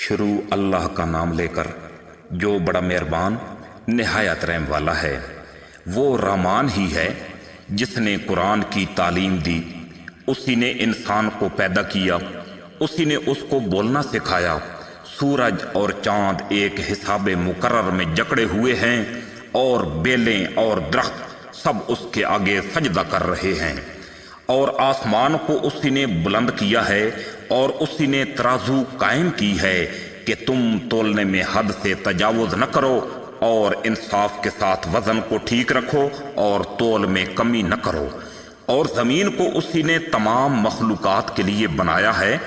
شروع اللہ کا نام لے کر جو بڑا مہربان نہایت رحم والا ہے۔ وہ رحمان ہی ہے جس نے قرآن کی تعلیم دی، اسی نے انسان کو پیدا کیا، اسی نے اس کو بولنا سکھایا۔ سورج اور چاند ایک حساب مقرر میں جکڑے ہوئے ہیں اور بیلیں اور درخت سب اس کے آگے سجدہ کر رہے ہیں۔ اور آسمان کو اسی نے بلند کیا ہے اور اسی نے ترازو قائم کی ہے کہ تم تولنے میں حد سے تجاوز نہ کرو اور انصاف کے ساتھ وزن کو ٹھیک رکھو اور تول میں کمی نہ کرو۔ اور زمین کو اسی نے تمام مخلوقات کے لیے بنایا ہے،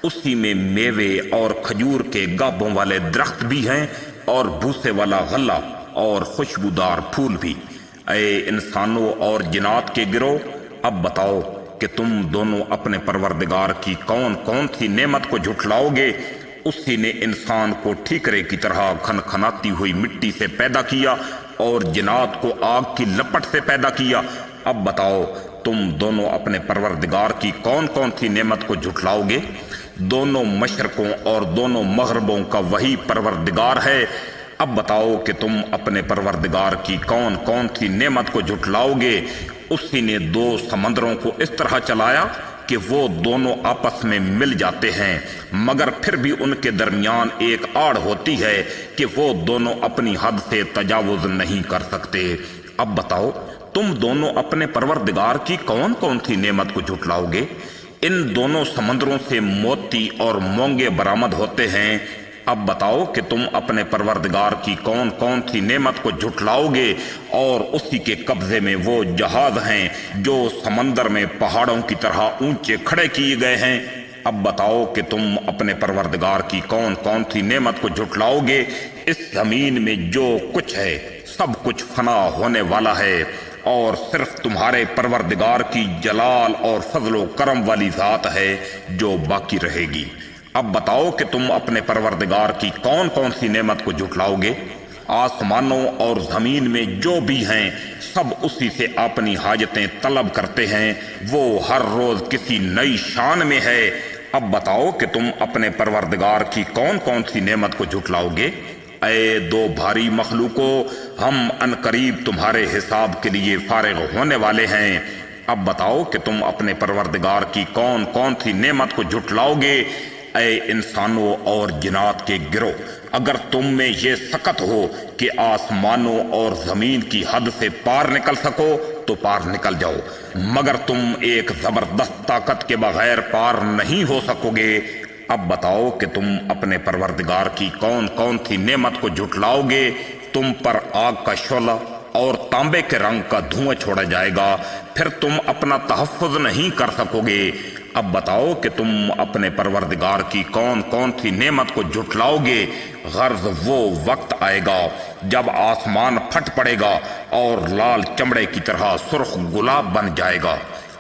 اسی میں میوے اور کھجور کے گابوں والے درخت بھی ہیں اور بھوسے والا غلہ اور خوشبودار پھول بھی۔ اے انسانوں اور جنات کے گروہ، اب بتاؤ کہ تم دونوں اپنے پروردگار کی کون کون سی نعمت کو جھٹلاؤ گے؟ اسی نے انسان کو ٹھیکرے کی طرح کھنکھناتی ہوئی مٹی سے پیدا کیا اور جنات کو آگ کی لپٹ سے پیدا کیا۔ اب بتاؤ تم دونوں اپنے پروردگار کی کون کون سی نعمت کو جھٹلاؤ گے؟ دونوں مشرقوں اور دونوں مغربوں کا وہی پروردگار ہے۔ اب بتاؤ کہ تم اپنے پروردگار کی کون کون سی نعمت کو جھٹلاؤ گے؟ اسی نے دو سمندروں کو اس طرح چلایا کہ وہ دونوں آپس میں مل جاتے ہیں، مگر پھر بھی ان کے درمیان ایک آڑ ہوتی ہے کہ وہ دونوں اپنی حد سے تجاوز نہیں کر سکتے۔ اب بتاؤ تم دونوں اپنے پروردگار کی کون کون سی نعمت کو جھٹلاؤ گے؟ ان دونوں سمندروں سے موتی اور مونگے برآمد ہوتے ہیں۔ اب بتاؤ کہ تم اپنے پروردگار کی کون کون سی نعمت کو جھٹلاؤ گے؟ اور اسی کے قبضے میں وہ جہاز ہیں جو سمندر میں پہاڑوں کی طرح اونچے کھڑے کیے گئے ہیں۔ اب بتاؤ کہ تم اپنے پروردگار کی کون کون سی نعمت کو جھٹلاؤ گے؟ اس زمین میں جو کچھ ہے سب کچھ فنا ہونے والا ہے، اور صرف تمہارے پروردگار کی جلال اور فضل و کرم والی ذات ہے جو باقی رہے گی۔ اب بتاؤ کہ تم اپنے پروردگار کی کون کون سی نعمت کو جھٹلاؤ گے؟ آسمانوں اور زمین میں جو بھی ہیں سب اسی سے اپنی حاجتیں طلب کرتے ہیں، وہ ہر روز کسی نئی شان میں ہے۔ اب بتاؤ کہ تم اپنے پروردگار کی کون کون سی نعمت کو جھٹلاؤ گے؟ اے دو بھاری مخلوقوں، ہم عنقریب تمہارے حساب کے لیے فارغ ہونے والے ہیں۔ اب بتاؤ کہ تم اپنے پروردگار کی کون کون سی نعمت کو جھٹلاؤ گے؟ اے انسانوں اور جنات کے گروہ، اگر تم میں یہ سخت ہو کہ آسمانوں اور زمین کی حد سے پار نکل سکو تو پار نکل جاؤ، مگر تم ایک زبردست طاقت کے بغیر پار نہیں ہو سکو گے۔ اب بتاؤ کہ تم اپنے پروردگار کی کون کون سی نعمت کو جھٹلاؤ گے؟ تم پر آگ کا شعلہ اور تانبے کے رنگ کا دھواں چھوڑا جائے گا، پھر تم اپنا تحفظ نہیں کر سکو گے۔ اب بتاؤ کہ تم اپنے پروردگار کی کون کون سی نعمت کو جھٹلاؤ گے؟ غرض وہ وقت آئے گا جب آسمان پھٹ پڑے گا اور لال چمڑے کی طرح سرخ گلاب بن جائے گا۔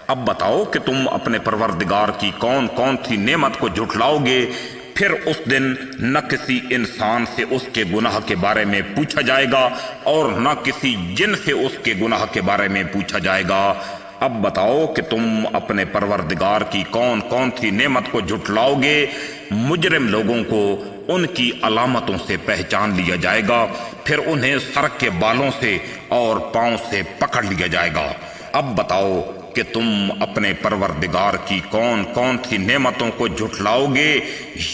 اب بتاؤ کہ تم اپنے پروردگار کی کون کون سی نعمت کو جھٹلاؤ گے؟ پھر اس دن نہ کسی انسان سے اس کے گناہ کے بارے میں پوچھا جائے گا اور نہ کسی جن سے اس کے گناہ کے بارے میں پوچھا جائے گا۔ اب بتاؤ کہ تم اپنے پروردگار کی کون کون سی نعمت کو جھٹلاؤ گے؟ مجرم لوگوں کو ان کی علامتوں سے پہچان لیا جائے گا، پھر انہیں سر کے بالوں سے اور پاؤں سے پکڑ لیا جائے گا۔ اب بتاؤ کہ تم اپنے پروردگار کی کون کون سی نعمتوں کو جھٹلاؤ گے؟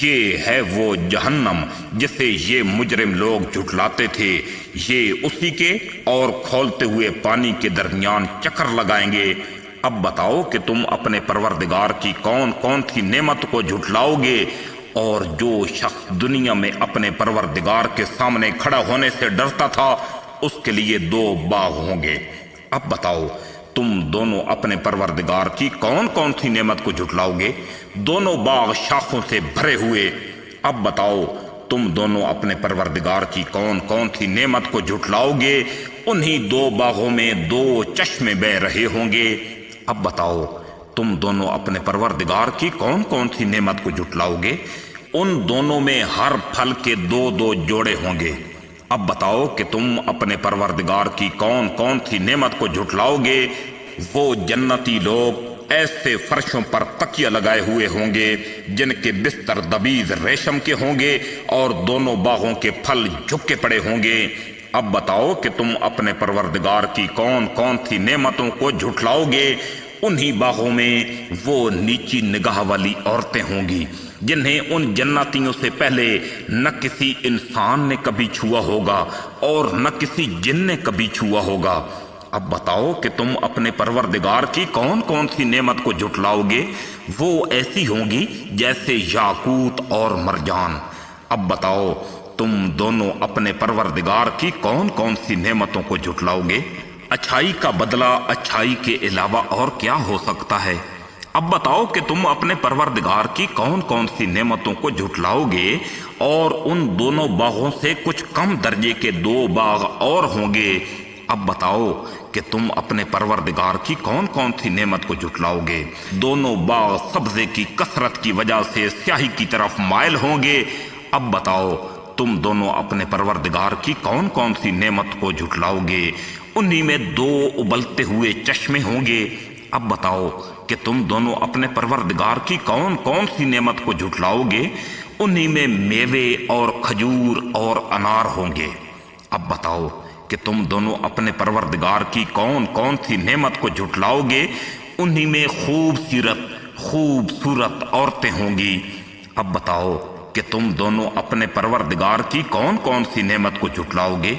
یہ ہے وہ جہنم جسے یہ مجرم لوگ جھٹلاتے تھے، یہ اسی کے اور کھولتے ہوئے پانی کے درمیان چکر لگائیں گے۔ اب بتاؤ کہ تم اپنے پروردگار کی کون کون سی نعمت کو جھٹلاؤ گے؟ اور جو شخص دنیا میں اپنے پروردگار کے سامنے کھڑا ہونے سے ڈرتا تھا اس کے لیے دو باغ ہوں گے۔ اب بتاؤ تم دونوں اپنے پروردگار کی کون کون سی نعمت کو جھٹلاؤ گے؟ دونوں باغ شاخوں سے بھرے ہوئے۔ اب بتاؤ تم دونوں اپنے پروردگار کی کون کون سی نعمت کو جھٹلاؤ گے؟ انہی دو باغوں میں دو چشمے بہہ رہے ہوں گے۔ اب بتاؤ تم دونوں اپنے پروردگار کی کون کون سی نعمت کو جھٹلاؤ گے؟ ان دونوں میں ہر پھل کے دو دو جوڑے ہوں گے۔ اب بتاؤ کہ تم اپنے پروردگار کی کون کون سی نعمت کو جھٹلاؤ گے؟ وہ جنتی لوگ ایسے فرشوں پر تکیہ لگائے ہوئے ہوں گے جن کے بستر دبیز ریشم کے ہوں گے اور دونوں باغوں کے پھل جھکے پڑے ہوں گے۔ اب بتاؤ کہ تم اپنے پروردگار کی کون کون سی نعمتوں کو جھٹلاؤ گے۔ انہی باغوں میں وہ نیچی نگاہ والی عورتیں ہوں گی جنہیں ان جناتیوں سے پہلے نہ کسی انسان نے کبھی چھوا ہوگا اور نہ کسی جن نے کبھی چھوا ہوگا۔ اب بتاؤ کہ تم اپنے پروردگار کی کون کون سی نعمت کو جھٹلاؤ گے۔ وہ ایسی ہوں گی جیسے یاقوت اور مرجان۔ اب بتاؤ تم دونوں اپنے پروردگار کی کون کون سی نعمتوں کو جھٹلاؤ گے۔ اچھائی کا بدلہ اچھائی کے علاوہ اور کیا ہو سکتا ہے۔ اب بتاؤ کہ تم اپنے پروردگار کی کون کون سی نعمتوں کو جھٹلاؤ گے اور ان دونوں باغوں سے کچھ کم درجے کے 2 باغ اور ہوں گے۔ اب بتاؤ کہ تم اپنے پروردگار کی کون کون سی نعمت کو جھٹلاؤ گے۔ دونوں باغ سبزے کی کثرت کی وجہ سے سیاہی کی طرف مائل ہوں گے۔ اب بتاؤ تم دونوں اپنے پروردگار کی کون کون سی نعمت کو جھٹلاؤ گے۔ انہی میں 2 ابلتے ہوئے چشمے ہوں گے۔ اب بتاؤ کہ تم دونوں اپنے پروردگار کی کون کون سی نعمت کو جھٹلاؤ گے۔ انہی میں میوے اور کھجور اور انار ہوں گے۔ اب بتاؤ کہ تم دونوں اپنے پروردگار کی کون کون سی نعمت کو جھٹلاؤ گے۔ انہی میں خوبصورت عورتیں ہوں گی۔ اب بتاؤ کہ تم دونوں اپنے پروردگار کی کون کون سی نعمت کو جھٹلاؤ گے۔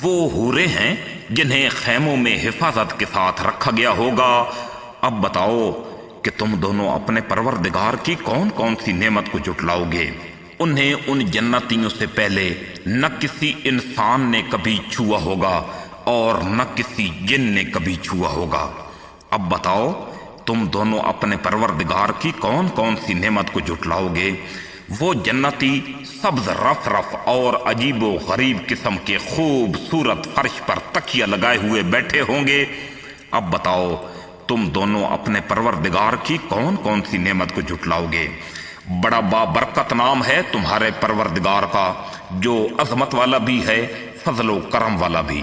وہ حوریں ہیں جنہیں خیموں میں حفاظت کے ساتھ رکھا گیا ہوگا۔ اب بتاؤ کہ تم دونوں اپنے پروردگار کی کون کون سی نعمت کو جھٹلاؤ گے۔ انہیں ان جنتیوں سے پہلے نہ کسی انسان نے کبھی چھوا ہوگا اور نہ کسی جن نے کبھی چھوا ہوگا۔ اب بتاؤ تم دونوں اپنے پروردگار کی کون کون سی نعمت کو جھٹلاؤ گے۔ وہ جنتی سبز رف رف اور عجیب و غریب قسم کے خوبصورت فرش پر تکیہ لگائے ہوئے بیٹھے ہوں گے۔ اب بتاؤ تم دونوں اپنے پروردگار کی کون کون سی نعمت کو جھٹلاؤ گے۔ بڑا بابرکت نام ہے تمہارے پروردگار کا، جو عظمت والا بھی ہے، فضل و کرم والا بھی۔